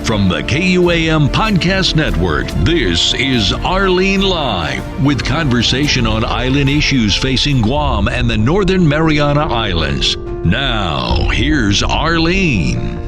From the KUAM Podcast Network, this is Rlene Live, with conversation on island issues facing Guam and the Northern Mariana Islands. Now, here's Rlene.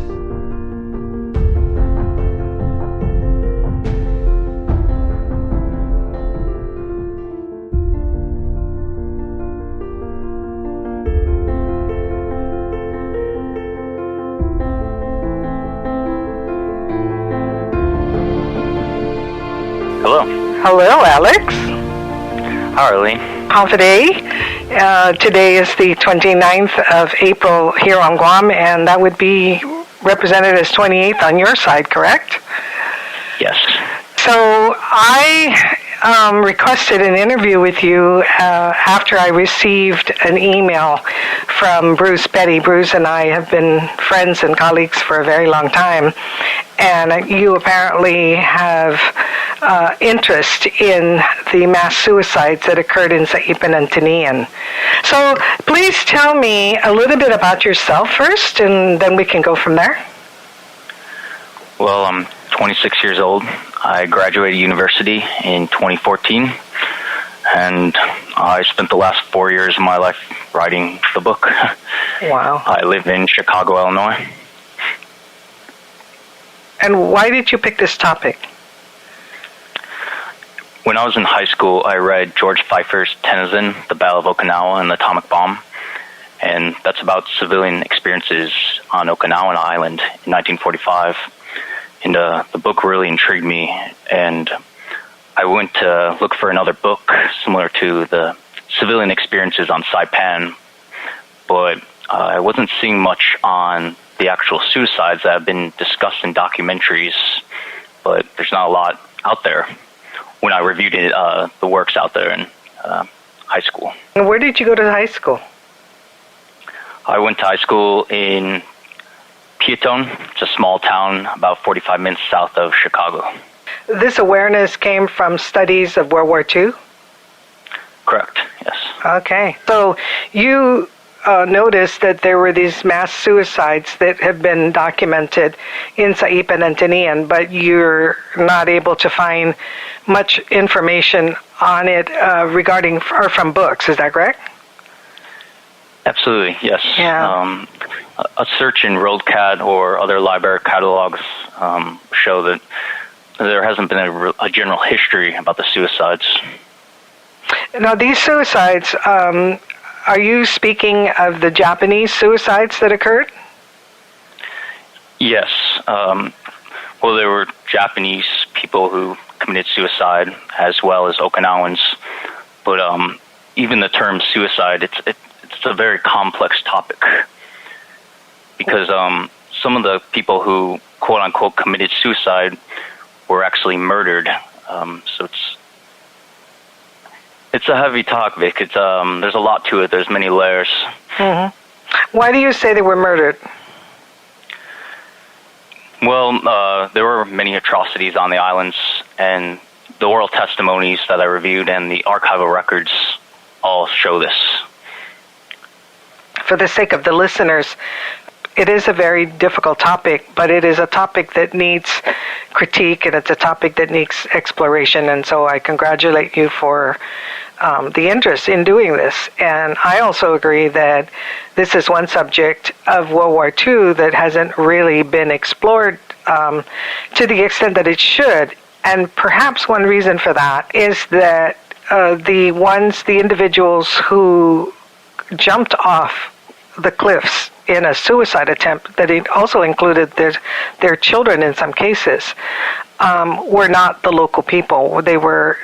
Hello, Alex. Hi, Rlene. How today? Today is the 29th of April here on Guam, and that would be represented as 28th on your side, correct? Yes. So I requested an interview with you after I received an email from Bruce Petty. Bruce and I have been friends and colleagues for a very long time, and you apparently have interest in the mass suicides that occurred in Saipan and Tini'an. So please tell me a little bit about yourself first, and then we can go from there. Well, I'm 26 years old. I graduated university in 2014, and I spent the last 4 years of my life writing the book. Wow. I live in Chicago, Illinois. And why did you pick this topic? When I was in high school, I read George Pfeiffer's Tini'an, The Battle of Okinawa and the Atomic Bomb, and that's about civilian experiences on Okinawan Island in 1945. And the book really intrigued me, and I went to look for another book similar to the civilian experiences on Saipan, but I wasn't seeing much on the actual suicides that have been discussed in documentaries, but there's not a lot out there when I reviewed it, the works out there in high school. And where did you go to high school? I went to high school in Piatone. It's a small town about 45 minutes south of Chicago. This awareness came from studies of World War II? Correct, yes. Okay. So you noticed that there were these mass suicides that have been documented in Saipan and Tini'an, but you're not able to find much information on it regarding or from books. Is that correct? Absolutely, yes. Yeah. A search in WorldCat or other library catalogs show that there hasn't been a general history about the suicides. Now, these suicides, are you speaking of the Japanese suicides that occurred? Yes. Well, there were Japanese people who committed suicide as well as Okinawans, but even the term suicide, it's a very complex topic because some of the people who quote-unquote committed suicide were actually murdered. So it's a heavy topic. It's there's a lot to it. There's many layers. Mm-hmm. Why do you say they were murdered? Well, there were many atrocities on the islands, and the oral testimonies that I reviewed and the archival records all show this. For the sake of the listeners, it is a very difficult topic, but it is a topic that needs critique, and it's a topic that needs exploration, and so I congratulate you for the interest in doing this. And I also agree that this is one subject of World War II that hasn't really been explored to the extent that it should. And perhaps one reason for that is that the individuals who jumped off the cliffs in a suicide attempt, that it also included their children in some cases, were not the local people. They were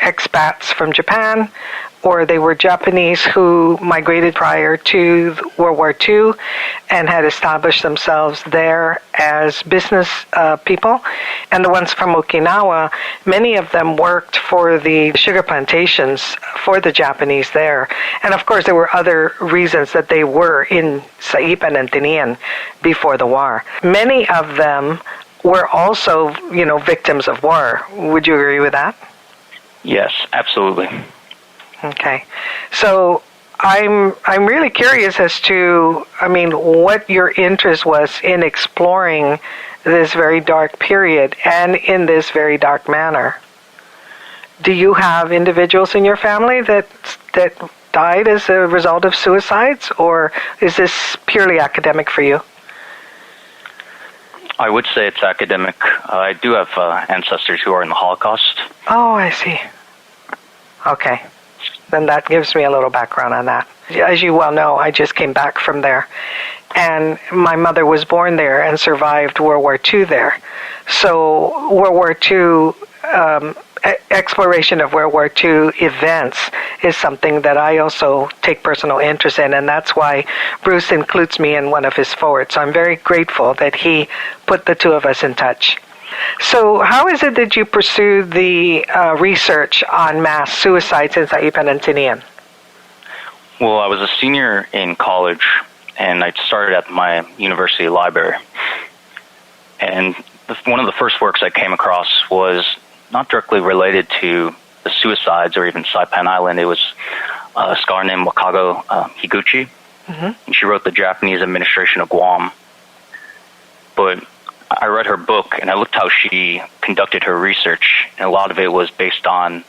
expats from Japan, or they were Japanese who migrated prior to World War II and had established themselves there as business people. And the ones from Okinawa, many of them worked for the sugar plantations for the Japanese there. And of course, there were other reasons that they were in Saipan and Tini'an before the war. Many of them were also, victims of war. Would you agree with that? Yes, absolutely. Okay. So I'm really curious as to, what your interest was in exploring this very dark period and in this very dark manner. Do you have individuals in your family that died as a result of suicides, or is this purely academic for you? I would say it's academic. I do have ancestors who are in the Holocaust. Oh, I see. Okay. Then that gives me a little background on that. As you well know, I just came back from there. And my mother was born there and survived World War II there. So World War II, exploration of World War II events is something that I also take personal interest in, and that's why Bruce includes me in one of his forwards. So I'm very grateful that he put the two of us in touch. So how is it that you pursue the research on mass suicides in Saipan and Tini'an? Well, I was a senior in college, and I started at my university library. And one of the first works I came across was not directly related to the suicides or even Saipan Island. It was a scholar named Wakago Higuchi. Mm-hmm. And she wrote The Japanese Administration of Guam. But I read her book, and I looked how she conducted her research, and a lot of it was based on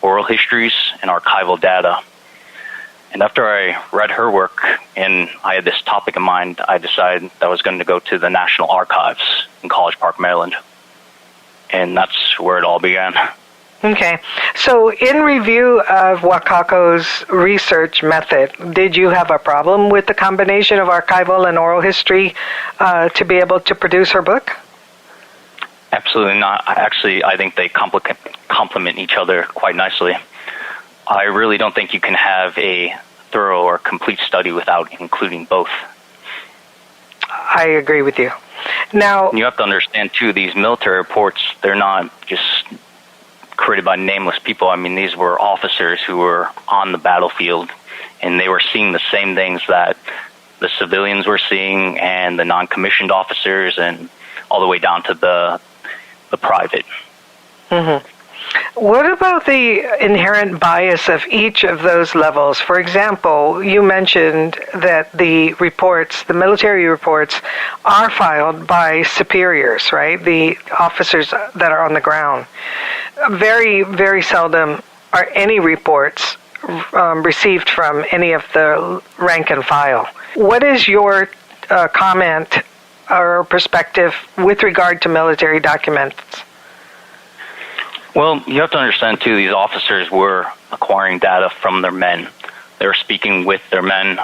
oral histories and archival data. And after I read her work, and I had this topic in mind, I decided that I was going to go to the National Archives in College Park, Maryland. And that's where it all began. Okay. So in review of Wakako's research method, did you have a problem with the combination of archival and oral history to be able to produce her book? Absolutely not. Actually, I think they complement each other quite nicely. I really don't think you can have a thorough or complete study without including both. I agree with you. Now, you have to understand, too, these military reports, they're not just created by nameless people. I mean, these were officers who were on the battlefield, and they were seeing the same things that the civilians were seeing, and the non-commissioned officers, and all the way down to the private. Mm-hmm. What about the inherent bias of each of those levels? For example, you mentioned that the reports, the military reports, are filed by superiors, right? The officers that are on the ground. Very, very seldom are any reports received from any of the rank and file. What is your comment or perspective with regard to military documents? Well, you have to understand, too, these officers were acquiring data from their men. They were speaking with their men.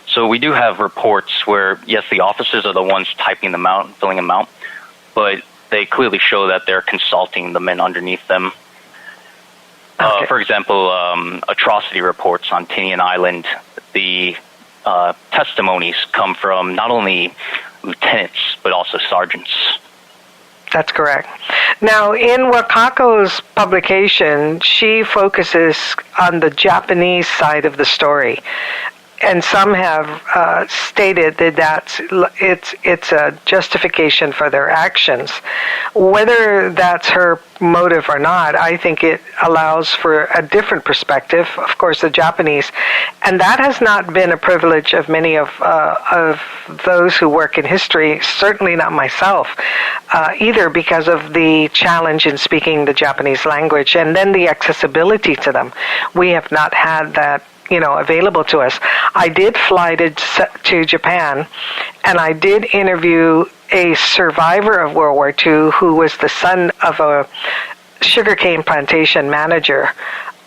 So we do have reports where, yes, the officers are the ones typing them out and filling them out, but they clearly show that they're consulting the men underneath them. Okay. For example, atrocity reports on Tini'an Island, the testimonies come from not only lieutenants, but also sergeants. That's correct. Now, in Wakako's publication, she focuses on the Japanese side of the story. And some have stated that it's a justification for their actions. Whether that's her motive or not, I think it allows for a different perspective, of course, the Japanese. And that has not been a privilege of many of those who work in history, certainly not myself, either because of the challenge in speaking the Japanese language and then the accessibility to them. We have not had that available to us. I did fly to Japan, and I did interview a survivor of World War II who was the son of a sugarcane plantation manager.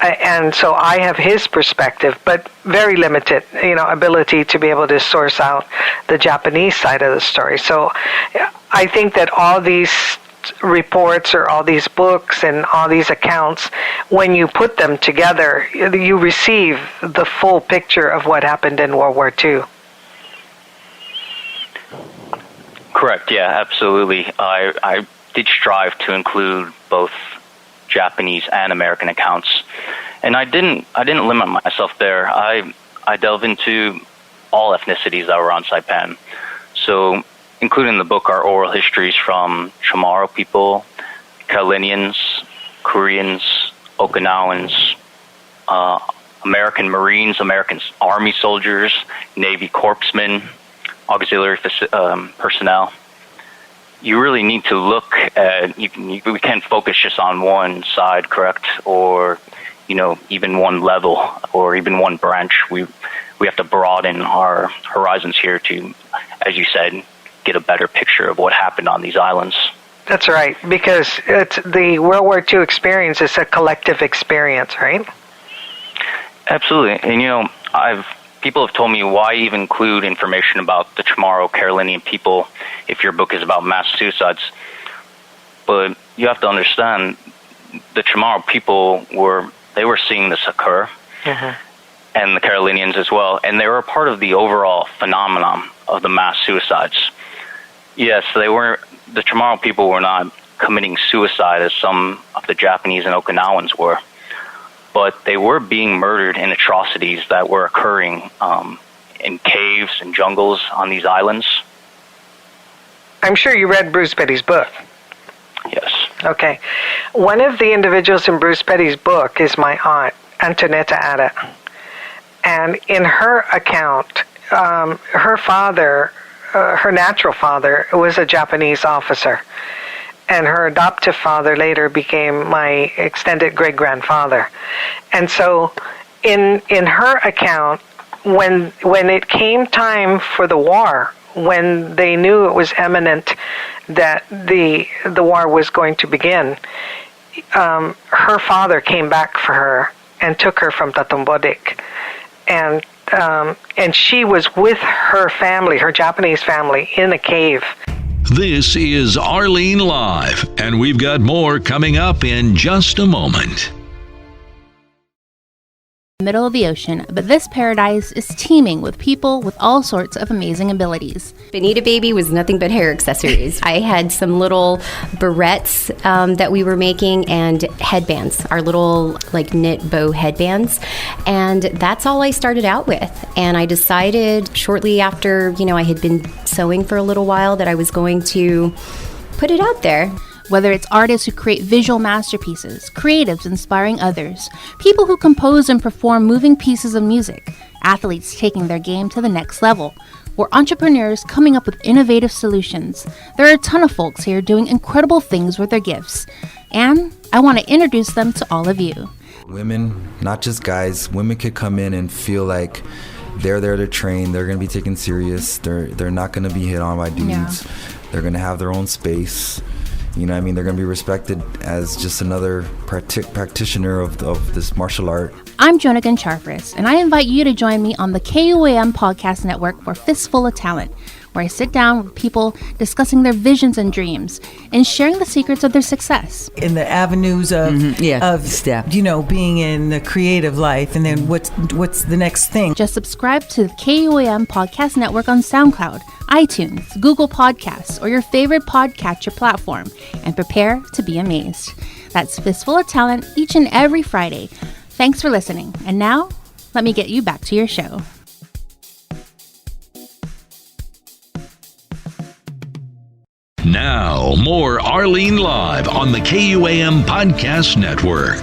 And so I have his perspective, but very limited, ability to be able to source out the Japanese side of the story. So I think that all these reports or all these books and all these accounts, when you put them together, you receive the full picture of what happened in World War II. Correct, yeah, absolutely. I did strive to include both Japanese and American accounts, and I didn't limit myself there. I delve into all ethnicities that were on Saipan. So including in the book are oral histories from Chamorro people, Carolinians, Koreans, Okinawans, American Marines, American Army soldiers, Navy corpsmen, auxiliary personnel. you really need to look at, we can't focus just on one side, correct? Or, even one level or even one branch. We have to broaden our horizons here to, as you said, get a better picture of what happened on these islands. That's right, because it's the World War II experience is a collective experience, right? Absolutely. And, people have told me, why even include information about the Chamorro Carolinian people if your book is about mass suicides? But you have to understand, the Chamorro people were seeing this occur, and the Carolinians as well, and they were a part of the overall phenomenon of the mass suicides. Yes, the Chamorro people were not committing suicide as some of the Japanese and Okinawans were, but they were being murdered in atrocities that were occurring in caves and jungles on these islands. I'm sure you read Bruce Petty's book. Yes. Okay. One of the individuals in Bruce Petty's book is my aunt, Antonetta Ada. And in her account, her father, her natural father, was a Japanese officer. And her adoptive father later became my extended great-grandfather. And so in her account, when it came time for the war, when they knew it was imminent that the war was going to begin, her father came back for her and took her from Tatumbodik. And she was with her family, her Japanese family, in a cave. This is Rlene Live, and we've got more coming up in just a moment. Middle of the ocean, but this paradise is teeming with people with all sorts of amazing abilities. Bonita Baby was nothing but hair accessories. I had some little barrettes that we were making and headbands, our little knit bow headbands. And that's all I started out with. And I decided shortly after, I had been sewing for a little while that I was going to put it out there. Whether it's artists who create visual masterpieces, creatives inspiring others, people who compose and perform moving pieces of music, athletes taking their game to the next level, or entrepreneurs coming up with innovative solutions, there are a ton of folks here doing incredible things with their gifts. And I want to introduce them to all of you. Women, not just guys, women could come in and feel like they're there to train, they're going to be taken serious, they're not going to be hit on by dudes, they're going to have their own space. They're going to be respected as just another practitioner of this martial art. I'm Jonagan Charfris, and I invite you to join me on the KUAM Podcast Network for Fistful of Talent, where I sit down with people discussing their visions and dreams and sharing the secrets of their success. In the avenues of being in the creative life, and then what's the next thing? Just subscribe to the KUAM Podcast Network on SoundCloud, iTunes, Google Podcasts, or your favorite podcatcher platform, and prepare to be amazed. That's Fistful of Talent each and every Friday. Thanks for listening. And now, let me get you back to your show. Now, more Rlene Live on the KUAM Podcast Network.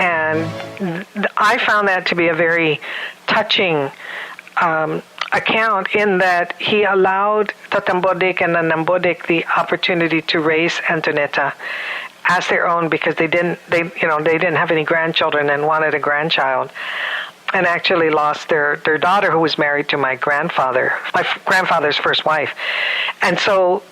And I found that to be a very touching account, in that he allowed Tatambodik and Anambodik the opportunity to raise Antonetta as their own, because they didn't have any grandchildren and wanted a grandchild, and actually lost their daughter, who was married to my grandfather's first wife. And so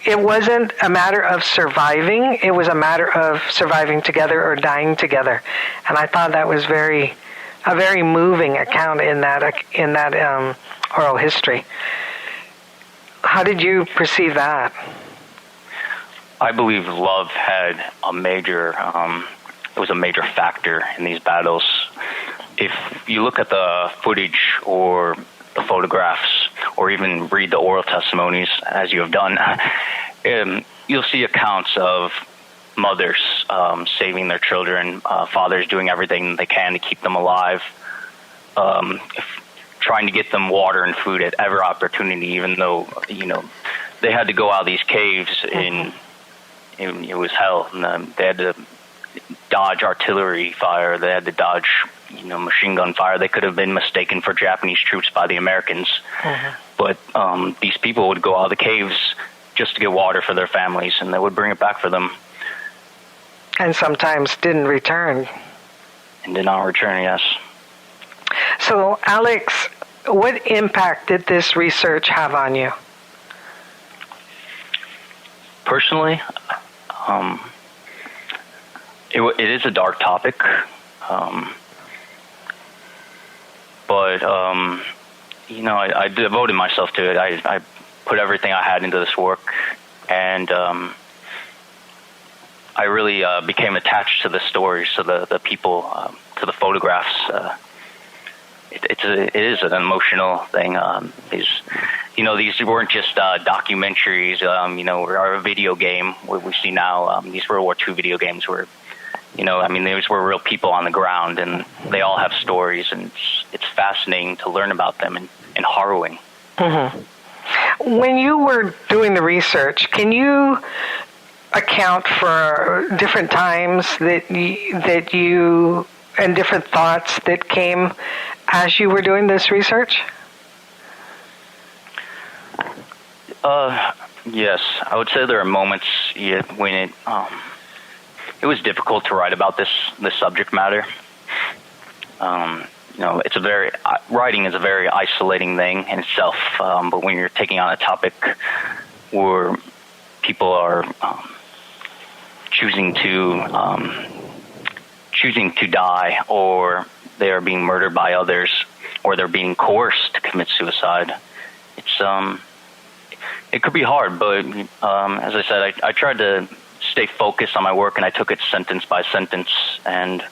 it wasn't a matter of surviving, it was a matter of surviving together or dying together. And I thought that was a very moving account in that oral history. How did you perceive that? I believe love had it was a major factor in these battles. If you look at the footage or the photographs, or even read the oral testimonies, as you have done, you'll see accounts of mothers saving their children, fathers doing everything they can to keep them alive, trying to get them water and food at every opportunity, even though they had to go out of these caves in it was hell. And, they had to dodge artillery fire. They had to dodge, machine gun fire. They could have been mistaken for Japanese troops by the Americans. But these people would go out of the caves just to get water for their families, and they would bring it back for them. And sometimes didn't return. And did not return, yes. So, Alex, what impact did this research have on you? Personally, it is a dark topic, but I devoted myself to it. I put everything I had into this work, and I really became attached to the stories, to the people, to the photographs. It is an emotional thing. These weren't just documentaries, or a video game. What we see now, these World War II video games were, these were real people on the ground, and they all have stories, and it's fascinating to learn about them and harrowing. When you were doing the research, can you account for different times that you and different thoughts that came as you were doing this research? Yes, I would say there are moments when it was difficult to write about this subject matter. Writing is a very isolating thing in itself. But when you're taking on a topic where people are choosing to die, or they are being murdered by others, or they're being coerced to commit suicide, it could be hard. But as I said, I tried to stay focused on my work, and I took it sentence by sentence. And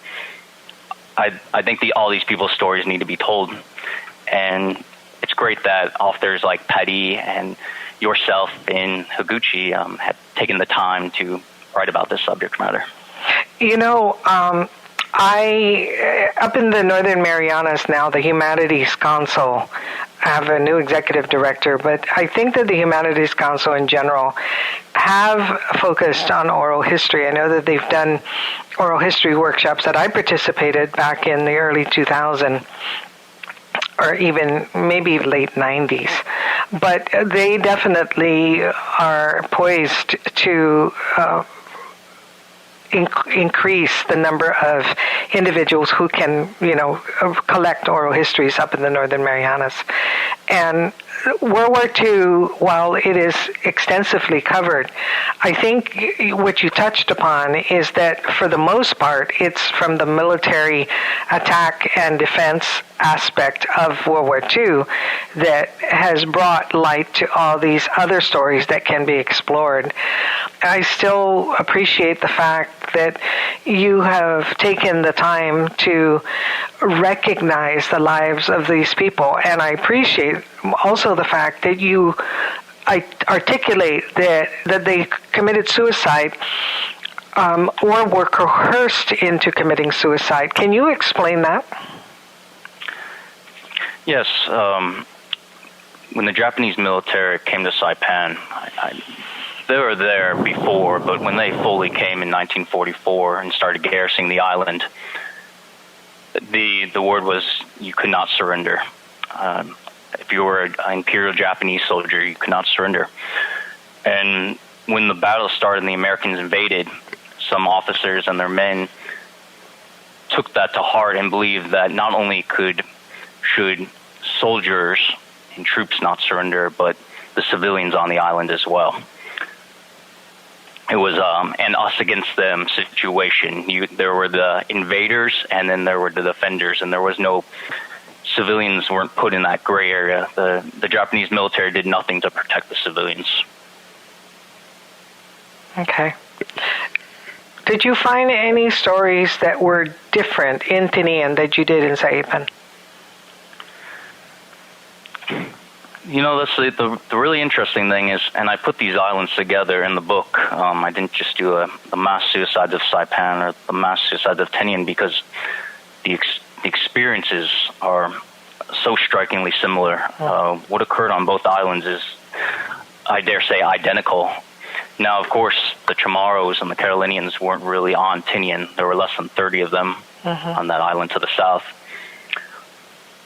I think all these people's stories need to be told. And it's great that authors like Petty and yourself in Higuchi have taken the time to write about this subject matter. I up in the Northern Marianas now, the Humanities Council have a new executive director, but I think that the Humanities Council in general have focused on oral history. I know that they've done oral history workshops that I participated back in the early 2000s, or even maybe late 90s. But they definitely are poised to increase the number of individuals who can, collect oral histories up in the Northern Marianas. And World War II, while it is extensively covered, I think what you touched upon is that for the most part, it's from the military attack and defense aspect of World War II that has brought light to all these other stories that can be explored. I still appreciate the fact that you have taken the time to recognize the lives of these people, and I appreciate also the fact that you articulate that they committed suicide or were coerced into committing suicide. Can you explain that? Yes. When the Japanese military came to Saipan, they were there before, but when they fully came in 1944 and started garrisoning the island, the word was you could not surrender. If you were an Imperial Japanese soldier, you could not surrender. And when the battle started and the Americans invaded, some officers and their men took that to heart and believed that not only should soldiers and troops not surrender, but the civilians on the island as well. It was an us against them situation. There were the invaders, and then there were the defenders, and there was no civilians weren't put in that gray area. The Japanese military did nothing to protect the civilians. Okay. Did you find any stories that were different in Tini'an that you did in Saipan? That's the really interesting thing is, and I put these islands together in the book. I didn't just do the mass suicides of Saipan or the mass suicides of Tini'an because the experiences are so strikingly similar. What occurred on both islands is, I dare say, identical. Now, of course, the Chamorros and the Carolinians weren't really on Tini'an. There were less than 30 of them on that island to the south.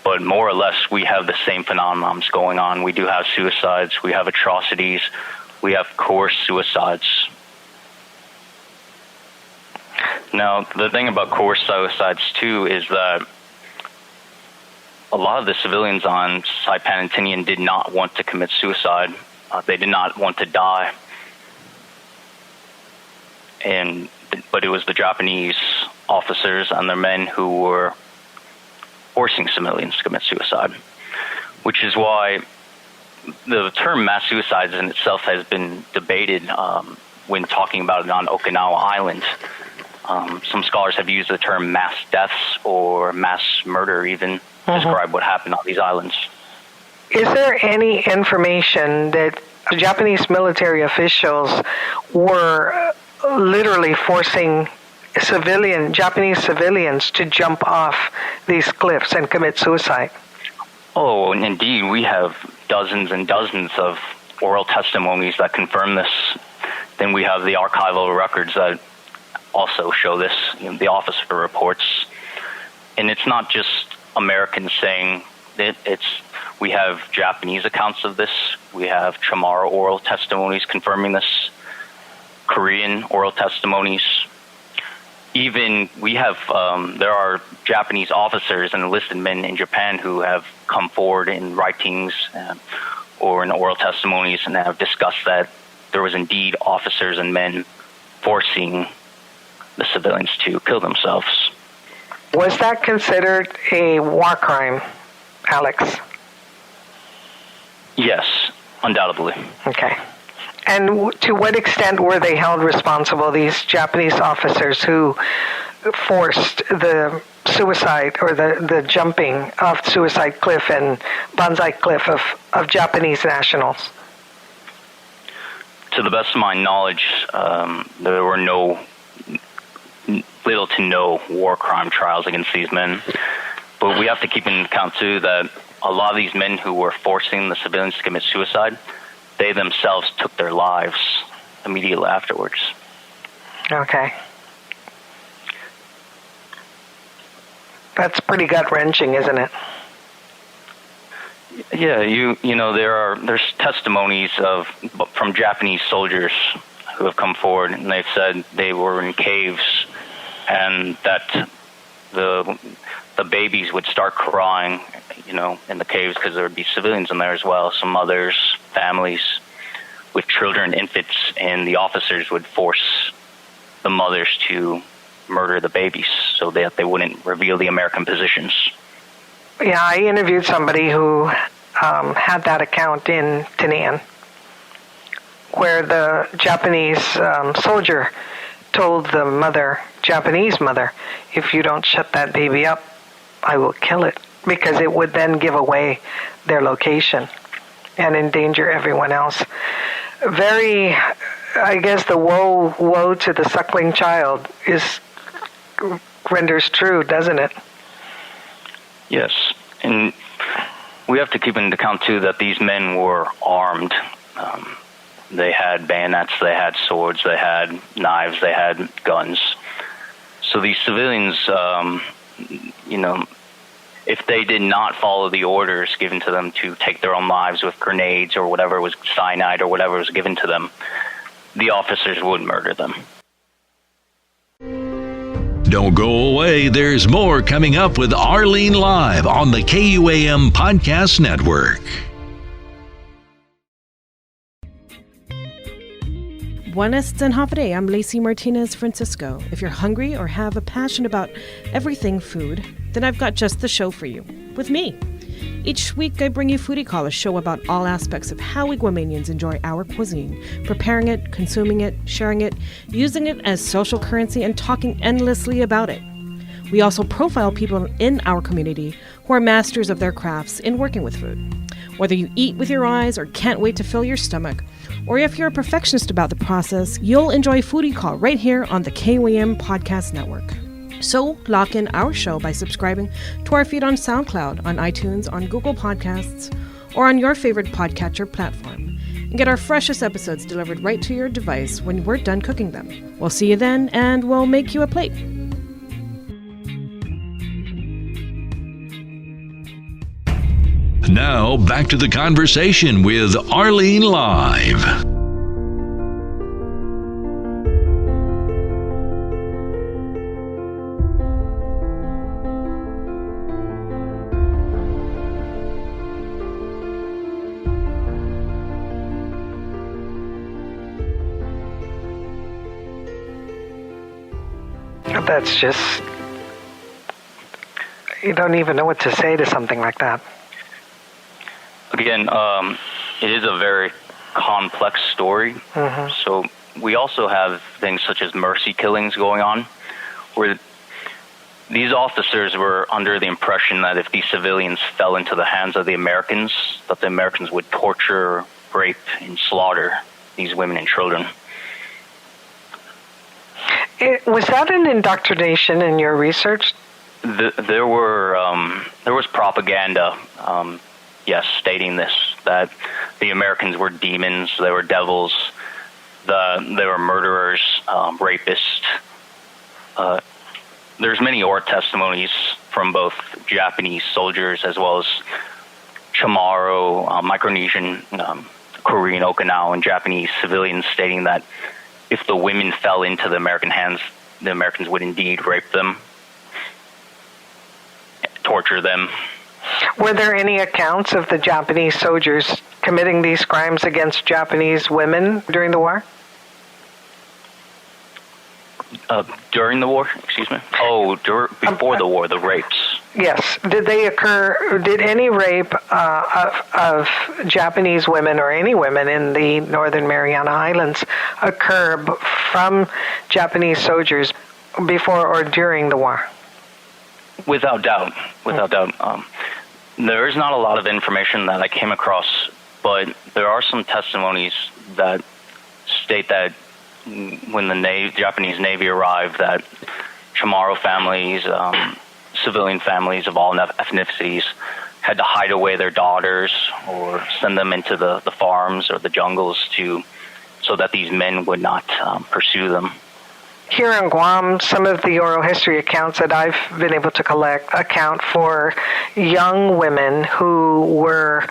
But more or less, we have the same phenomenons going on. We do have suicides, we have atrocities, we have coerced suicides. Now, the thing about coerced suicides, too, is that a lot of the civilians on Saipan and Tini'an did not want to commit suicide. They did not want to die. But it was the Japanese officers and their men who were forcing civilians to commit suicide, which is why the term mass suicides in itself has been debated when talking about it on Okinawa Island. Some scholars have used the term mass deaths or mass murder even to describe what happened on these islands. Is there any information that Japanese military officials were literally forcing Japanese civilians to jump off these cliffs and commit suicide? Oh, and indeed, we have dozens and dozens of oral testimonies that confirm this. Then we have the archival records that also show this, the officer reports. And it's not just Americans saying it, we have Japanese accounts of this, we have Chamorro oral testimonies confirming this, Korean oral testimonies. Even we have, there are Japanese officers and enlisted men in Japan who have come forward in writings or in oral testimonies and have discussed that there was indeed officers and men forcing the civilians to kill themselves. Was that considered a war crime, Alex? Yes, undoubtedly. Okay. And to what extent were they held responsible, these Japanese officers who forced the suicide or the jumping of Suicide Cliff and Banzai Cliff of Japanese nationals? To the best of my knowledge, there were little to no war crime trials against these men. But we have to keep in account, too, that a lot of these men who were forcing the civilians to commit suicide, they themselves took their lives immediately afterwards. Okay. That's pretty gut-wrenching, isn't it? Yeah, there's testimonies from Japanese soldiers who have come forward, and they've said they were in caves, and that the babies would start crying, in the caves because there would be civilians in there as well. Some mothers, families with children, infants, and the officers would force the mothers to murder the babies so that they wouldn't reveal the American positions. Yeah, I interviewed somebody who had that account in Tini'an, where the Japanese soldier told the Japanese mother, if you don't shut that baby up, I will kill it, because it would then give away their location and endanger everyone else. I guess the woe to the suckling child renders true, doesn't it? Yes, and we have to keep into account, too, that these men were armed. They had bayonets, they had swords, they had knives, they had guns. So these civilians, if they did not follow the orders given to them to take their own lives with grenades or whatever was cyanide or whatever was given to them, the officers would murder them. Don't go away. There's more coming up with Rlene Live on the KUAM Podcast Network. Buenas and Hafide. I'm Lacey Martinez Francisco. If you're hungry or have a passion about everything food, then I've got just the show for you, with me. Each week I bring you Foodie Call, a show about all aspects of how we Guamanians enjoy our cuisine, preparing it, consuming it, sharing it, using it as social currency, and talking endlessly about it. We also profile people in our community who are masters of their crafts in working with food. Whether you eat with your eyes or can't wait to fill your stomach, or if you're a perfectionist about the process, you'll enjoy Foodie Call right here on the KUAM Podcast Network. So lock in our show by subscribing to our feed on SoundCloud, on iTunes, on Google Podcasts, or on your favorite podcatcher platform. and get our freshest episodes delivered right to your device when we're done cooking them. We'll see you then, and we'll make you a plate. Now, back to the conversation with Rlene Live. That's just, you don't even know what to say to something like that. Again, it is a very complex story. So we also have things such as mercy killings going on, where these officers were under the impression that if these civilians fell into the hands of the Americans, that the Americans would torture, rape, and slaughter these women and children. Was that an indoctrination in your research? There was propaganda, yes, stating this, that the Americans were demons, they were devils, they were murderers, rapists. There's many oral testimonies from both Japanese soldiers as well as Chamorro, Micronesian, Korean, Okinawan, Japanese civilians stating that if the women fell into the American hands, the Americans would indeed rape them, torture them. Were there any accounts of the Japanese soldiers committing these crimes against Japanese women during the war? During the war, excuse me? Oh, before the war, the rapes. Yes. Did they occur? Did any rape of Japanese women or any women in the Northern Mariana Islands occur from Japanese soldiers before or during the war? Without doubt. There is not a lot of information that I came across, but there are some testimonies that state that when the Japanese Navy arrived, that Chamorro families, civilian families of all ethnicities, had to hide away their daughters or send them into the farms or the jungles so that these men would not pursue them. Here in Guam, some of the oral history accounts that I've been able to collect account for young women who were,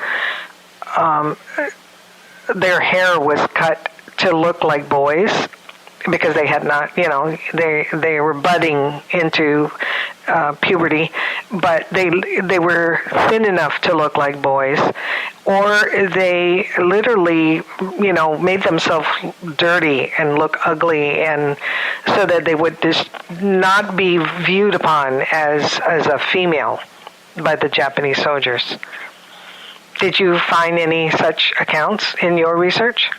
their hair was cut to look like boys because they had not, they were budding into puberty, but they were thin enough to look like boys, or they literally, made themselves dirty and look ugly, and so that they would just not be viewed upon as a female by the Japanese soldiers. Did you find any such accounts in your research?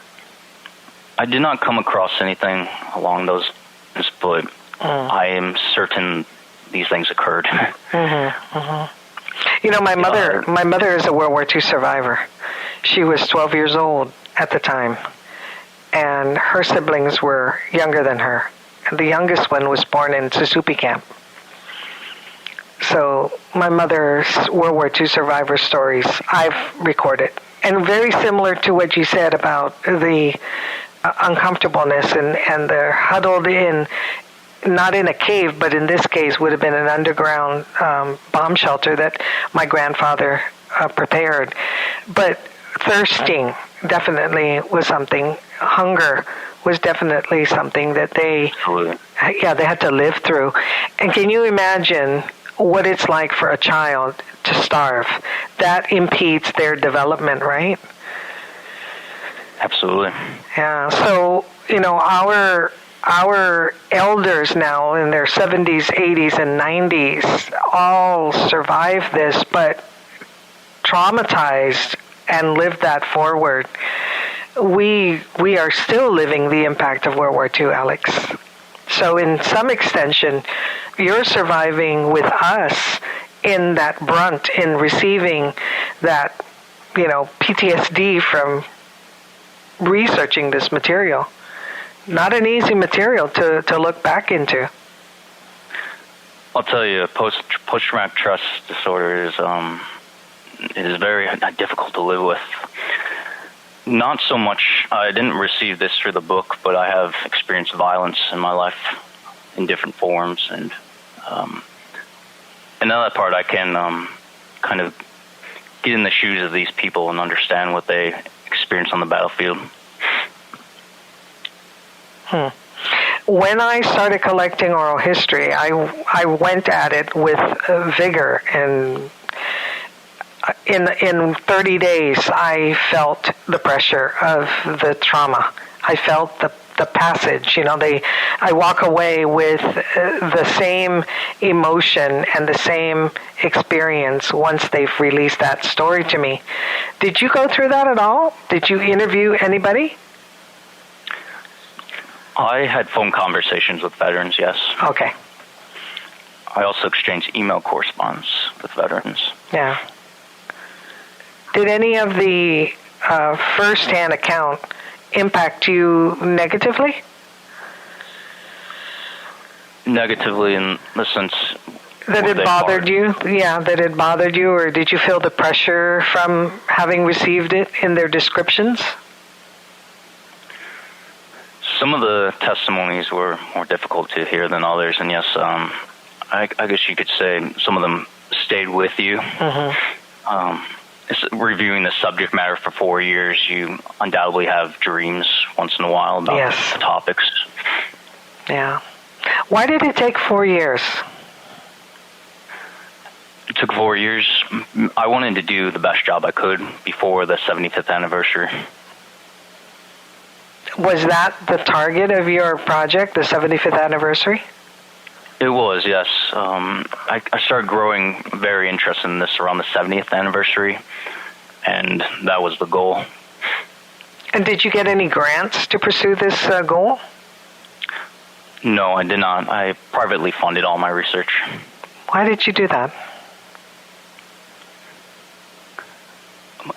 I did not come across anything along those lines, but I am certain these things occurred. My mother is a World War II survivor. She was 12 years old at the time, and her siblings were younger than her. And the youngest one was born in Susupi camp. So my mother's World War II survivor stories I've recorded, and very similar to what you said about the uncomfortableness and they're huddled in, not in a cave, but in this case would have been an underground bomb shelter that my grandfather prepared. But thirsting definitely was something. Hunger was definitely something that they had to live through. And can you imagine what it's like for a child to starve? That impedes their development, right? Absolutely. Yeah. So, our elders now in their 70s, 80s, and 90s all survived this, but traumatized and lived that forward. We are still living the impact of World War II, Alex. So in some extension, you're surviving with us in that brunt, in receiving that, PTSD from researching this material. Not an easy material to look back into. I'll tell you, post-traumatic stress disorder is very difficult to live with. Not so much. I didn't receive this for the book, but I have experienced violence in my life in different forms, and another part I can kind of get in the shoes of these people and understand what they experience on the battlefield. When I started collecting oral history, I went at it with vigor, and in 30 days, I felt the pressure of the trauma. I felt the passage. I walk away with the same emotion and the same experience once they've released that story to me. Did you go through that at all? Did you interview anybody? I had phone conversations with veterans, yes. Okay. I also exchanged email correspondence with veterans. Yeah. Did any of the first-hand account impact you negatively? Negatively in the sense that it bothered you? Yeah, that it bothered you, or did you feel the pressure from having received it in their descriptions? Some of the testimonies were more difficult to hear than others, and yes, I guess you could say some of them stayed with you. Reviewing the subject matter for 4 years, you undoubtedly have dreams once in a while about the topics. Yeah. Why did it take 4 years? It took 4 years. I wanted to do the best job I could before the 75th anniversary. Was that the target of your project, the 75th anniversary? It was, yes. I started growing very interested in this around the 70th anniversary, and that was the goal. And did you get any grants to pursue this goal? No, I did not. I privately funded all my research. Why did you do that?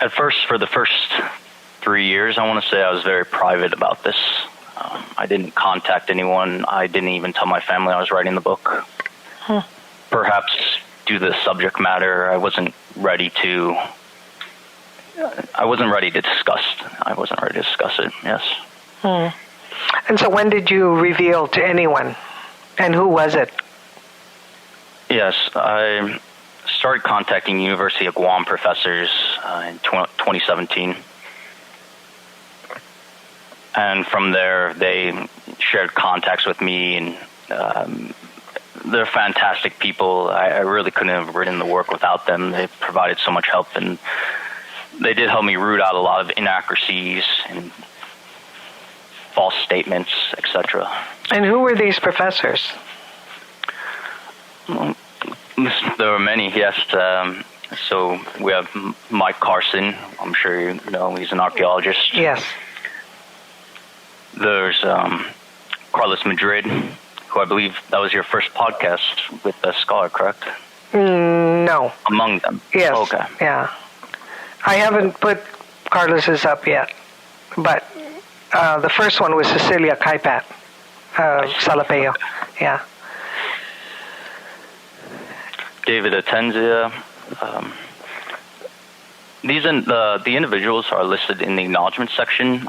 At first, for the first 3 years, I want to say I was very private about this. I didn't contact anyone. I didn't even tell my family I was writing the book. Perhaps due to the subject matter, I wasn't ready to discuss it, yes. And so when did you reveal to anyone? And who was it? Yes, I started contacting University of Guam professors in 2017. And from there, they shared contacts with me, and they're fantastic people. I really couldn't have written the work without them. They provided so much help, and they did help me root out a lot of inaccuracies and false statements, etc. And who were these professors? There were many, yes. So we have Mike Carson. I'm sure you know, he's an archaeologist. Yes. There's Carlos Madrid, who I believe that was your first podcast with a scholar, correct? No. Among them? Yes. Okay. Yeah. I haven't put Carlos's up yet, but the first one was Cecilia Kaipat, Salapeo. Yeah. David Atenzia. The individuals are listed in the acknowledgement section.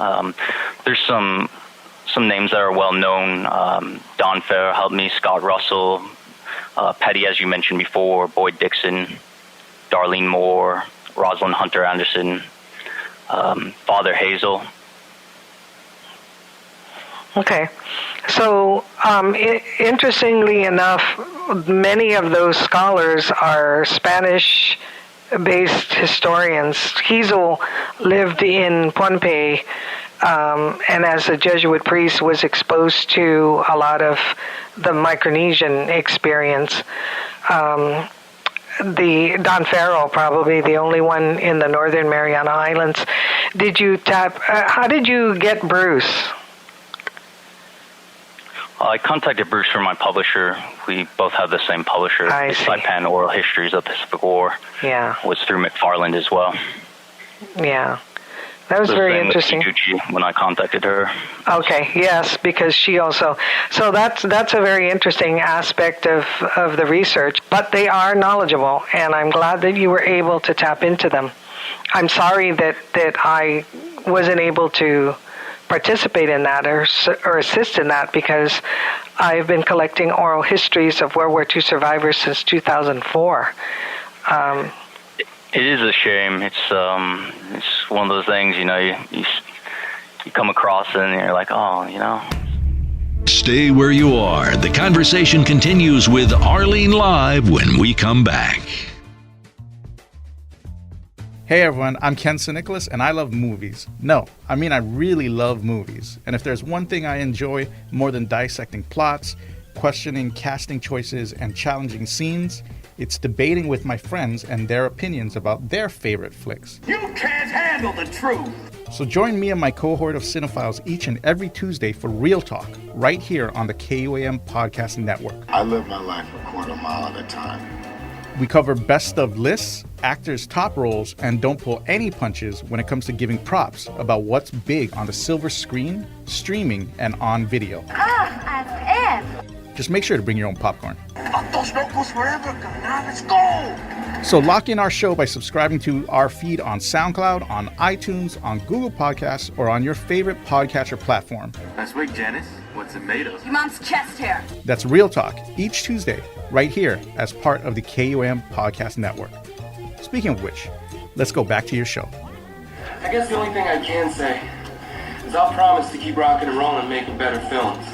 There's some names that are well known. Don Fair helped me, Scott Russell, Petty, as you mentioned before, Boyd Dixon, Darlene Moore, Rosalind Hunter Anderson, Father Hazel. Okay. So, interestingly enough, many of those scholars are Spanish-based historians. Hazel lived in Pohnpei, and as a Jesuit priest was exposed to a lot of the Micronesian experience. The Don Farrell, probably the only one in the Northern Mariana Islands. How did you get Bruce? I contacted Bruce from my publisher. We both have the same publisher. Saipan Oral Histories of the Pacific War. Yeah. Was through McFarland as well. Yeah. That was very interesting. When I contacted her. Okay, yes, because she also. So that's a very interesting aspect of the research. But they are knowledgeable, and I'm glad that you were able to tap into them. I'm sorry that I wasn't able to participate in that or assist in that because I've been collecting oral histories of World War II survivors since 2004. It is a shame. It's one of those things, you come across it and you're like, oh. Stay where you are. The conversation continues with Rlene Live when we come back. Hey everyone, I'm Ken Nicholas and I love movies. No, I mean I really love movies. And if there's one thing I enjoy more than dissecting plots, questioning casting choices, and challenging scenes, it's debating with my friends and their opinions about their favorite flicks. You can't handle the truth! So join me and my cohort of cinephiles each and every Tuesday for Real Talk, right here on the KUAM Podcast Network. I live my life a quarter mile at a time. We cover best of lists, actors' top roles, and don't pull any punches when it comes to giving props about what's big on the silver screen, streaming, and on video. Just make sure to bring your own popcorn. Let's go! So lock in our show by subscribing to our feed on SoundCloud, on iTunes, on Google Podcasts, or on your favorite podcatcher platform. That's weak, Janice. What's it made of? Your mom's chest hair. That's Real Talk, each Tuesday, right here as part of the KUAM Podcast Network. Speaking of which, let's go back to your show. I guess the only thing I can say is I'll promise to keep rocking and rolling and making better films.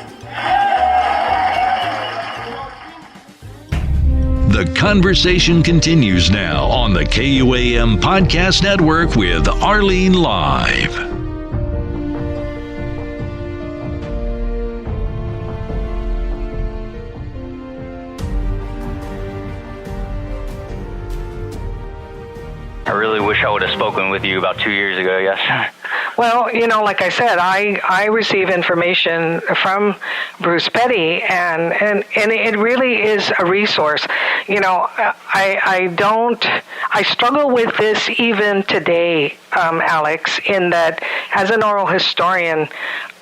The conversation continues now on the KUAM Podcast Network with Rlene Live. I really wish I would have spoken with you about 2 years ago, yes. Well, like I said, I receive information from Bruce Petty, and it really is a resource. I struggle with this even today, Alex, in that as an oral historian,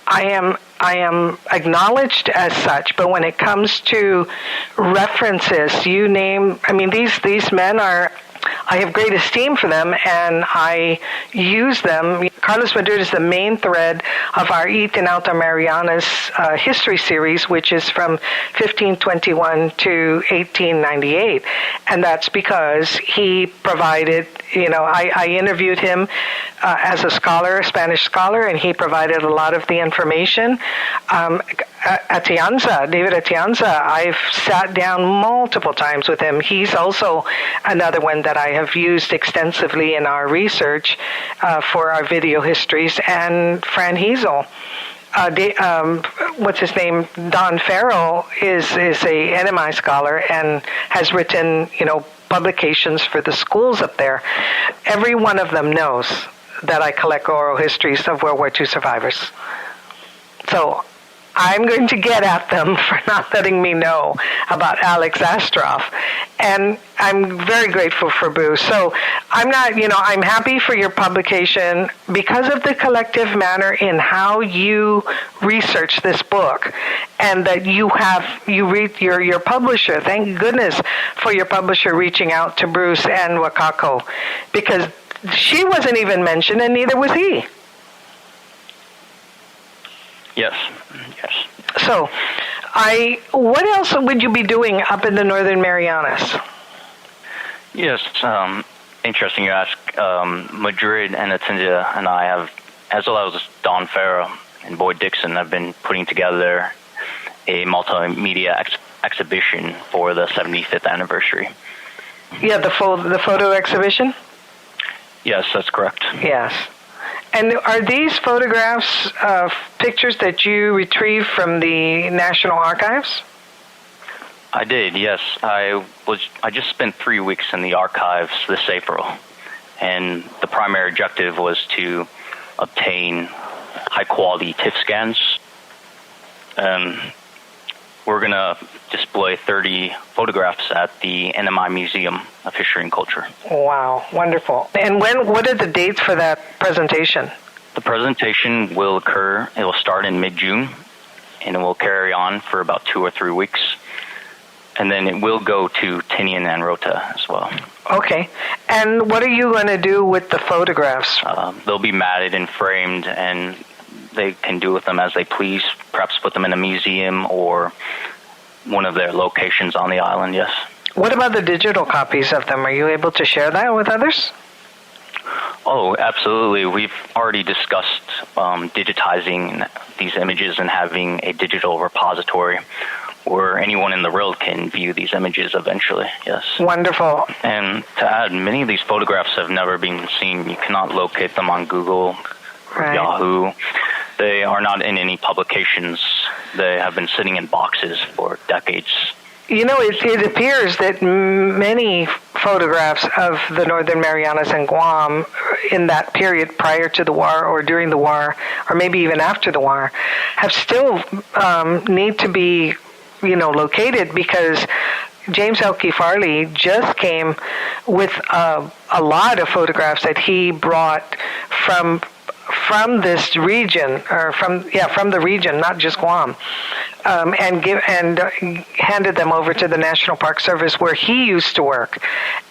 I am acknowledged as such, but when it comes to references, these men are, I have great esteem for them, and I use them. Carlos Madrid is the main thread of our Eat Alta Marianas history series, which is from 1521 to 1898. And that's because he provided, I interviewed him as a scholar, a Spanish scholar, and he provided a lot of the information. David Atienza, I've sat down multiple times with him. He's also another one that I have used extensively in our research for our video histories. And Fran Hiesel, what's his name? Don Farrell is a NMI scholar and has written, publications for the schools up there. Every one of them knows that I collect oral histories of World War II survivors. So I'm going to get at them for not letting me know about Alex Astroth. And I'm very grateful for Bruce. So I'm not, I'm happy for your publication because of the collective manner in how you research this book, and that you read your publisher. Thank goodness for your publisher reaching out to Bruce and Wakako, because she wasn't even mentioned and neither was he. Yes. So, what else would you be doing up in the Northern Marianas? Yes, interesting you ask. Madrid and Atinja and I have, as well as Don Farrell and Boyd Dixon, have been putting together a multimedia exhibition for the 75th anniversary. Yeah, the photo exhibition? Yes, that's correct. Yes. And are these photographs pictures that you retrieved from the National Archives? I did, yes. I just spent 3 weeks in the archives this April, and the primary objective was to obtain high-quality TIFF scans. We're going to display 30 photographs at the NMI Museum of History and Culture. Wow, wonderful. And what are the dates for that presentation? The presentation will occur, it will start in mid-June, and it will carry on for about 2 or 3 weeks. And then it will go to Tini'an and Rota as well. Okay. And what are you going to do with the photographs? They'll be matted and framed, and they can do with them as they please, perhaps put them in a museum or one of their locations on the island, yes. What about the digital copies of them? Are you able to share that with others? Oh, absolutely. We've already discussed digitizing these images and having a digital repository where anyone in the world can view these images eventually, yes. Wonderful. And to add, many of these photographs have never been seen. You cannot locate them on Google, right. Yahoo. They are not in any publications. They have been sitting in boxes for decades. You know, it appears that many photographs of the Northern Marianas and Guam in that period prior to the war or during the war, or maybe even after the war, have still need to be, located, because James L. Farley just came with a lot of photographs that he brought from this region, or from the region, not just Guam, and handed them over to the National Park Service where he used to work,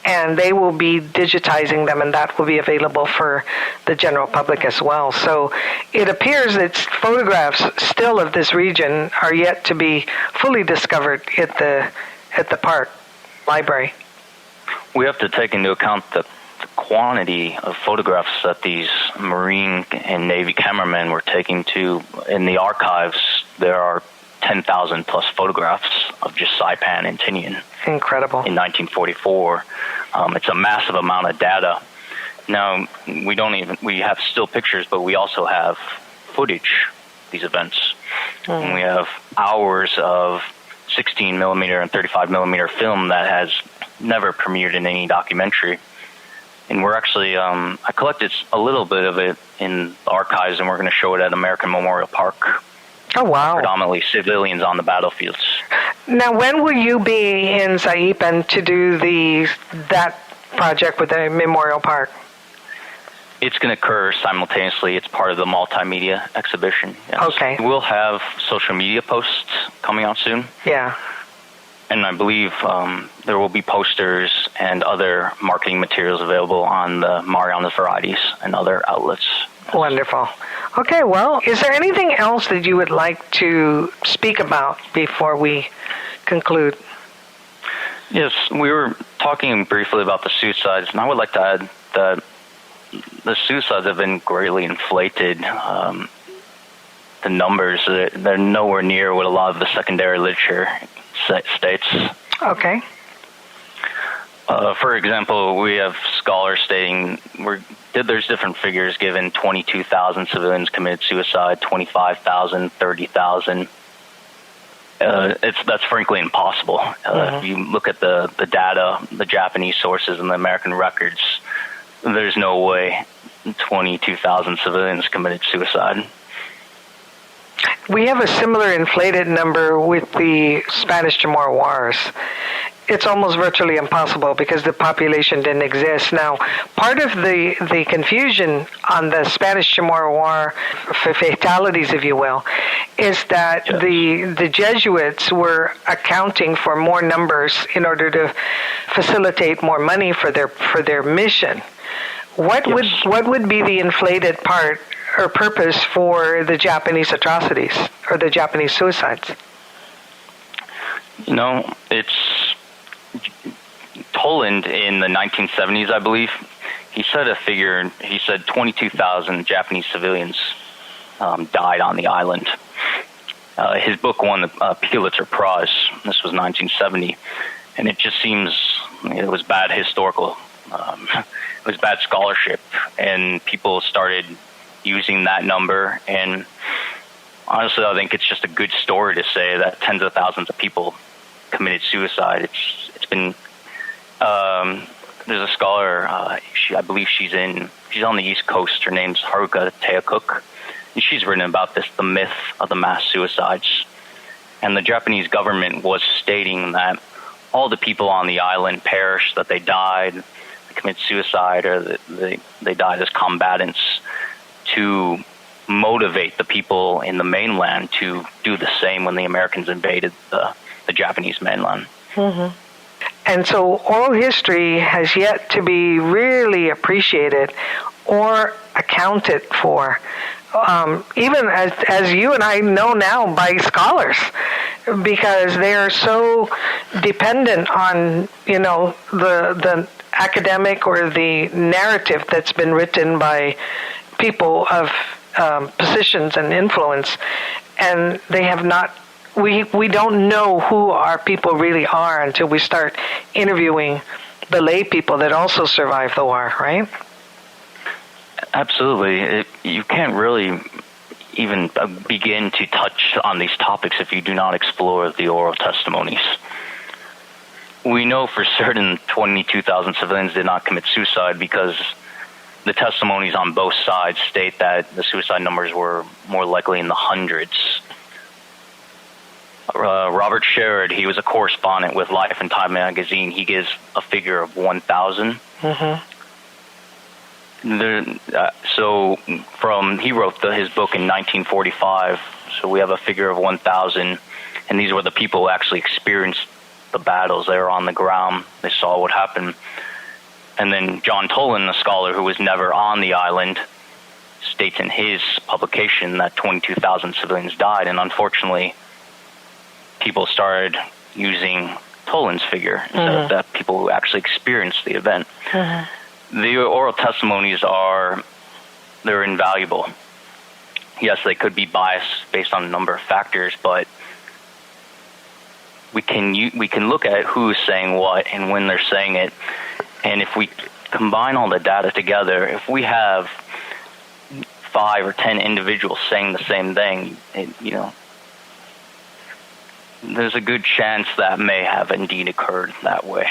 and they will be digitizing them, and that will be available for the general public as well. So it appears that photographs still of this region are yet to be fully discovered at the park library. We have to take into account the quantity of photographs that these Marine and Navy cameramen were taking to. In the archives, there are 10,000 plus photographs of just Saipan and Tini'an. Incredible. In 1944. It's a massive amount of data. Now, we have still pictures, but we also have footage of these events. And we have hours of 16 millimeter and 35 millimeter film that has never premiered in any documentary. And we're actually, I collected a little bit of it in the archives, and we're going to show it at American Memorial Park. Oh, wow. Predominantly civilians on the battlefields. Now, when will you be in Saipan to do that project with the Memorial Park? It's going to occur simultaneously. It's part of the multimedia exhibition. Yes. Okay. We'll have social media posts coming out soon. Yeah. And I believe there will be posters and other marketing materials available on the Marianas Varieties and other outlets. Wonderful. Okay, well, is there anything else that you would like to speak about before we conclude? Yes, we were talking briefly about the suicides, and I would like to add that the suicides have been greatly inflated. The numbers, they're nowhere near what a lot of the secondary literature states. Okay. For example, we have scholars stating there's different figures given: 22,000 civilians committed suicide, 25,000, 30,000. That's frankly impossible. If you look at the data, the Japanese sources, and the American records, there's no way 22,000 civilians committed suicide. We have a similar inflated number with the Spanish-Chamorro Wars. It's almost virtually impossible because the population didn't exist. Now, part of the confusion on the Spanish-Chamorro War, fatalities, if you will, is that the Jesuits were accounting for more numbers in order to facilitate more money for their mission. What would be the inflated part or purpose for the Japanese atrocities or the Japanese suicides? It's Toland in the 1970s, I believe. He said a figure. He said 22,000 Japanese civilians died on the island. His book won the Pulitzer Prize. This was 1970, and it just seems it was bad historical. It was bad scholarship, and people started using that number. And honestly, I think it's just a good story to say that tens of thousands of people committed suicide. It's been there's a scholar, I believe she's on the East Coast. Her name's Haruka Teacook, and she's written about this, the myth of the mass suicides. And the Japanese government was stating that all the people on the island perished, that they died, they committed suicide, or that they died as combatants, to motivate the people in the mainland to do the same when the Americans invaded the Japanese mainland. Mm-hmm. And so oral history has yet to be really appreciated or accounted for, even as you and I know now, by scholars, because they are so dependent on, the academic or the narrative that's been written by people of positions and influence, and they have not. We don't know who our people really are until we start interviewing the lay people that also survived the war, right? Absolutely. You can't really even begin to touch on these topics if you do not explore the oral testimonies. We know for certain 22,000 civilians did not commit suicide because the testimonies on both sides state that the suicide numbers were more likely in the hundreds. Robert Sherrod, he was a correspondent with Life and Time magazine. He gives a figure of 1,000. Mm-hmm. He wrote his book in 1945, so we have a figure of 1,000, and these were the people who actually experienced the battles. They were on the ground. They saw what happened. And then John Tolan, a scholar who was never on the island, states in his publication that 22,000 civilians died, and unfortunately, people started using Tolan's figure instead of the people who actually experienced the event. Mm-hmm. The oral testimonies they're invaluable. Yes, they could be biased based on a number of factors, but we can look at who's saying what and when they're saying it, and if we combine all the data together, if we have 5 or 10 individuals saying the same thing, there's a good chance that may have indeed occurred that way.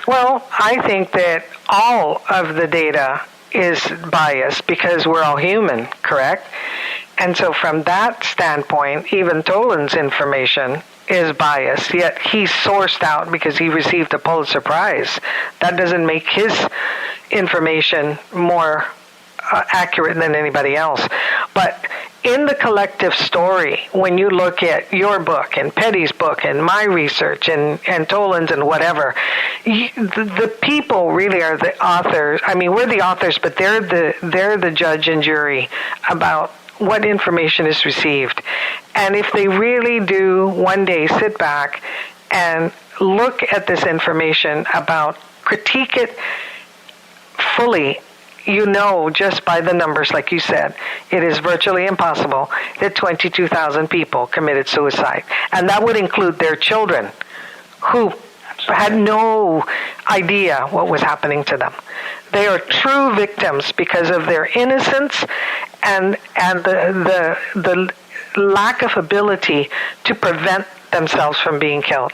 Well, I think that all of the data is biased because we're all human, correct? And so from that standpoint, even Tolan's information is biased, yet he's sourced out because he received a Pulitzer Prize. That doesn't make his information more accurate than anybody else. But in the collective story, when you look at your book and Petty's book and my research and Tolan's and whatever, the people really are the authors. I mean, we're the authors, but they're the judge and jury about what information is received. And if they really do one day sit back and look at this information critique it fully, just by the numbers, like you said, it is virtually impossible that 22,000 people committed suicide. And that would include their children who had no idea what was happening to them. They are true victims because of their innocence and the lack of ability to prevent themselves from being killed.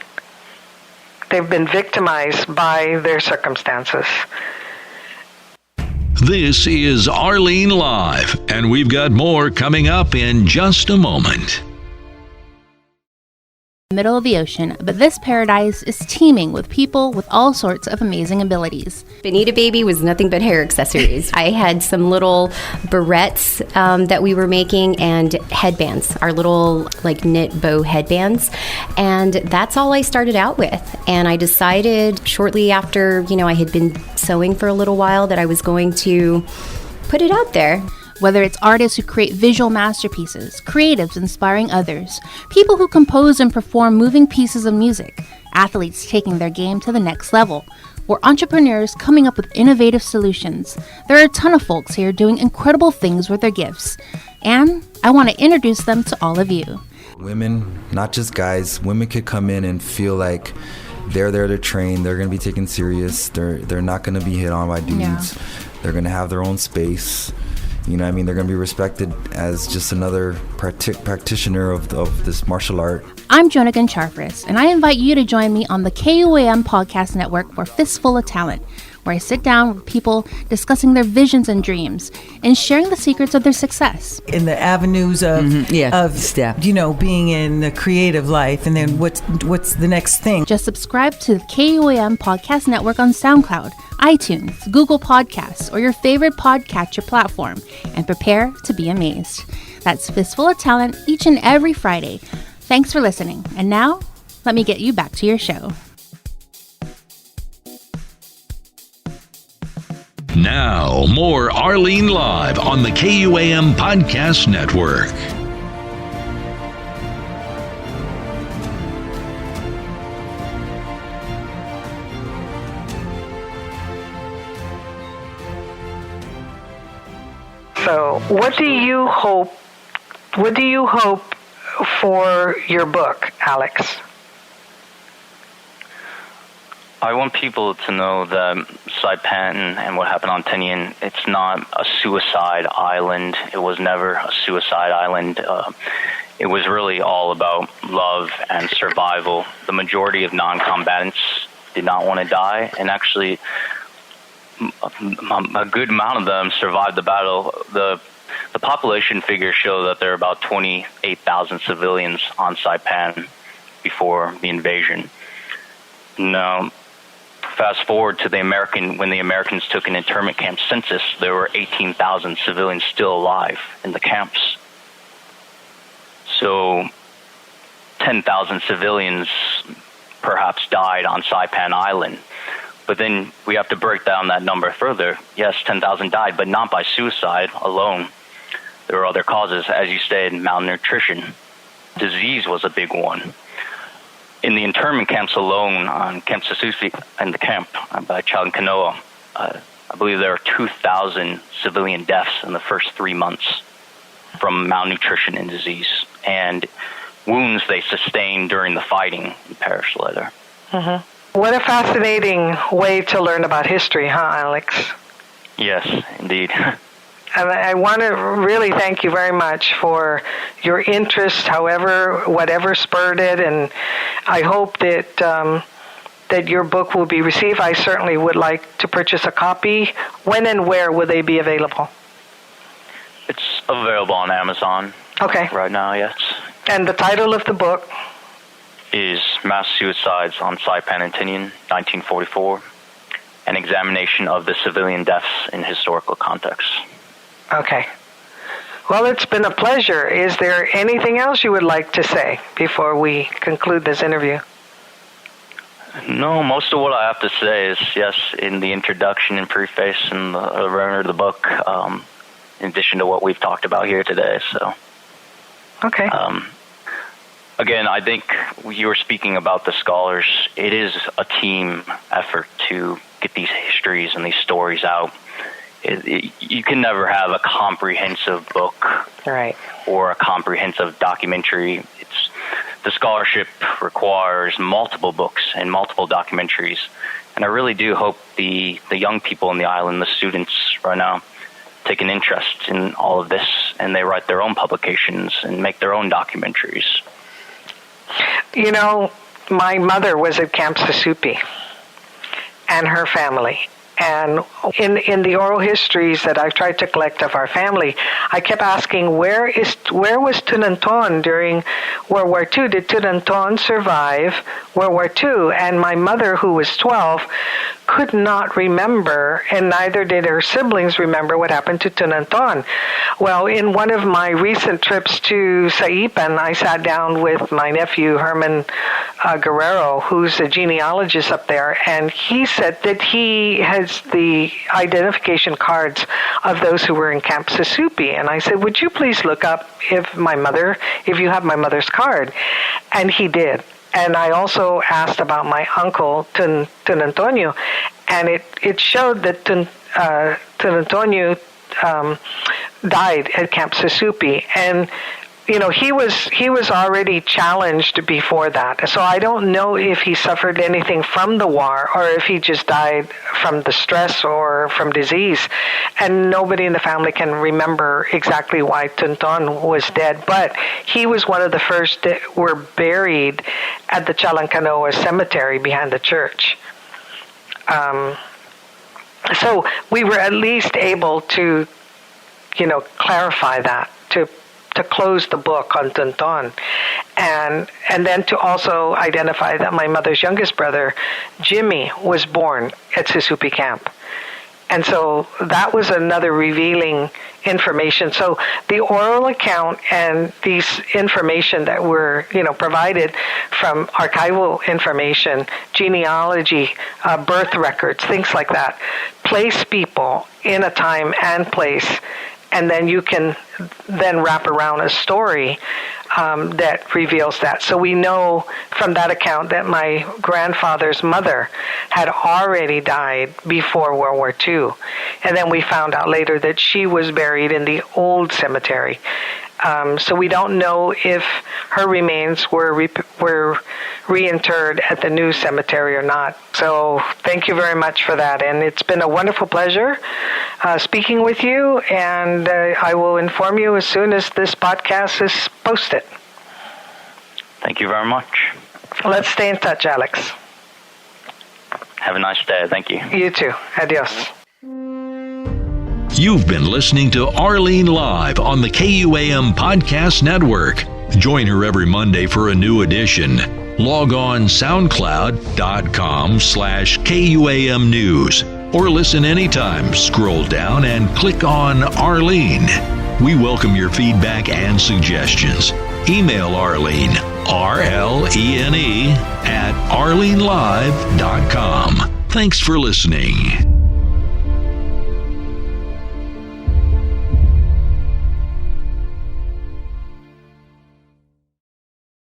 They've been victimized by their circumstances. This is Rlene Live, and we've got more coming up in just a moment. Middle of the ocean, but this paradise is teeming with people with all sorts of amazing abilities. Bonita Baby was nothing but hair accessories. I had some little barrettes that we were making and headbands, our little knit bow headbands, and that's all I started out with. And I decided shortly after, I had been sewing for a little while that I was going to put it out there. Whether it's artists who create visual masterpieces, creatives inspiring others, people who compose and perform moving pieces of music, athletes taking their game to the next level, or entrepreneurs coming up with innovative solutions, there are a ton of folks here doing incredible things with their gifts. And I want to introduce them to all of you. Women, not just guys, women could come in and feel like they're there to train, they're going to be taken serious, they're not going to be hit on by dudes, they're going to have their own space. They're going to be respected as just another practitioner of this martial art. I'm Jonagan Charfris, and I invite you to join me on the KUAM Podcast Network for Fistful of Talent, where I sit down with people discussing their visions and dreams and sharing the secrets of their success. In the avenues of being in the creative life, and then what's the next thing? Just subscribe to the KUAM Podcast Network on SoundCloud, iTunes, Google Podcasts, or your favorite podcatcher platform, and prepare to be amazed. That's Fistful of Talent each and every Friday. Thanks for listening. And now, let me get you back to your show. Now, more Rlene Live on the KUAM Podcast Network. So, what do you hope for your book, Alex? I want people to know that Saipan and what happened on Tini'an, it's not a suicide island. It was never a suicide island. It was really all about love and survival. The majority of non-combatants did not want to die, and actually a good amount of them survived the battle. The population figures show that there are about 28,000 civilians on Saipan before the invasion. Now, fast forward to when the Americans took an internment camp census, there were 18,000 civilians still alive in the camps. So 10,000 civilians perhaps died on Saipan Island. But then we have to break down that number further. Yes, 10,000 died, but not by suicide alone. There were other causes, as you stated, malnutrition. Disease was a big one. In the internment camps alone, on Camp Sasufi and the camp by Chalkanoa, I believe there are 2,000 civilian deaths in the first 3 months from malnutrition and disease, and wounds they sustained during the fighting in Paris later. Mm-hmm. What a fascinating way to learn about history, huh, Alex? Yes, indeed. And I want to really thank you very much for your interest, whatever spurred it, and I hope that that your book will be received. I certainly would like to purchase a copy. When and where will they be available? It's available on Amazon. Okay. Right now, yes. And the title of the book is Mass Suicides on Saipan and Tini'an, 1944, an examination of the civilian deaths in historical context. Okay. Well, it's been a pleasure. Is there anything else you would like to say before we conclude this interview? No, most of what I have to say is, yes, in the introduction and preface and the runner of the book, in addition to what we've talked about here today. So, okay. Again, I think you were speaking about the scholars. It is a team effort to get these histories and these stories out. You can never have a comprehensive book, right, or a comprehensive documentary. The scholarship requires multiple books and multiple documentaries, and I really do hope the young people in the island, the students right now, take an interest in all of this, and they write their own publications and make their own documentaries. You know, my mother was at Camp Sasupi, and her family. And in the oral histories that I've tried to collect of our family, I kept asking, where was Tunanton during World War II? Did Tunanton survive World War II? And my mother, who was 12, could not remember, and neither did her siblings remember what happened to Tunanton. Well, in one of my recent trips to Saipan, I sat down with my nephew, Herman Guerrero, who's a genealogist up there, and he said that he has the identification cards of those who were in Camp Sasupi. And I said, would you please look up if you have my mother's card? And he did. And I also asked about my uncle, Tun Antonio, and it showed that Tun Antonio died at Camp Sasupi. And you know, he was already challenged before that. So I don't know if he suffered anything from the war or if he just died from the stress or from disease. And nobody in the family can remember exactly why Tunton was dead. But he was one of the first that were buried at the Chalancanoa cemetery behind the church. So we were at least able to, clarify that, to close the book on Tunton, and then to also identify that my mother's youngest brother, Jimmy, was born at Sasupi Camp. And so that was another revealing information. So the oral account and these information that were, provided from archival information, genealogy, birth records, things like that, place people in a time and place, and then you can then wrap around a story that reveals that. So we know from that account that my grandfather's mother had already died before World War II. And then we found out later that she was buried in the old cemetery. So we don't know if her remains were reinterred at the new cemetery or not. So thank you very much for that. And it's been a wonderful pleasure speaking with you. And I will inform you as soon as this podcast is posted. Thank you very much. Let's stay in touch, Alex. Have a nice day. Thank you. You too. Adios. You've been listening to Rlene Live on the KUAM Podcast Network. Join her every Monday for a new edition. Log on soundcloud.com/KUAM News or listen anytime. Scroll down and click on Rlene. We welcome your feedback and suggestions. Email Rlene, RLENE, @rlenelive.com. Thanks for listening.